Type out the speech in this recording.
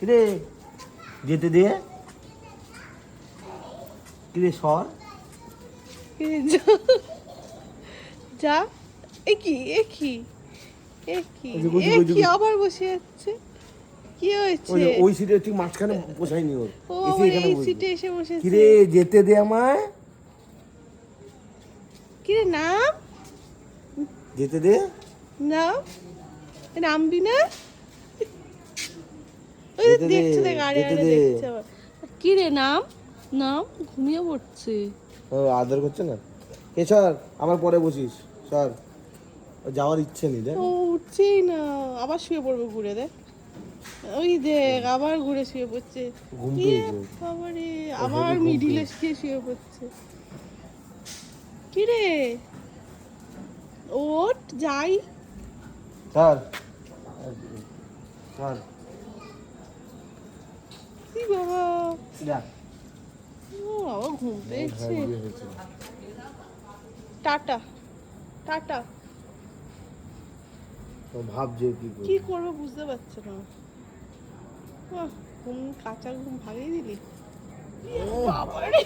কিরে যেতে দে, কিরে সর। কিরে যা যা। এ কি এ কি এ কি ওই যে, ওই যে, এ ওই যে, কি আবার বসে যাচ্ছে? কি হয়েছে? ওই সিটে ঠিক মাঝখানে বসাইনি ওর, ও এসে আবার এখানে এই বসবে। সিটে এসে বসেছে। কিরে যেতে দে আমায়, কিরে নাম যেতে দে। নাম, নামবি না? ওই যে যেতে দে, দেখছে, দেখ আরে যেতে আরে দে। দেখছে আবার। কিরে নাম নাম, ঘুমিয়ে পড়ছে। ও আদর করছে না। এ সর, আমার পরে বসিস, সর। ওর যাওয়ার ইচ্ছে নেই দেখ। ও উঠছেই না, আবার শুয়ে পড়বে ঘুরে দেখ। ওই দেখ আবার ঘুরে শুয়ে পড়ছে। ঘুম ইয়ে পেয়েছে। বাবারে, ও আবার হেভি ঘুম মিডিলে পেয়েছে। গিয়ে শুয়ে পড়ছে। কিরে ওঠ যাই। সর, সর। কি বাবা, যা। ও বাবা ঘুম পেয়েছে। হ্যাঁ, বিয়ে হয়েছে। Tata tata. তো ভাবছে কি কি করবে। করবে বুঝতে পারছে না। ঘুম, কাঁচা ঘুম ভাগিয়ে দিলি। বাবারে।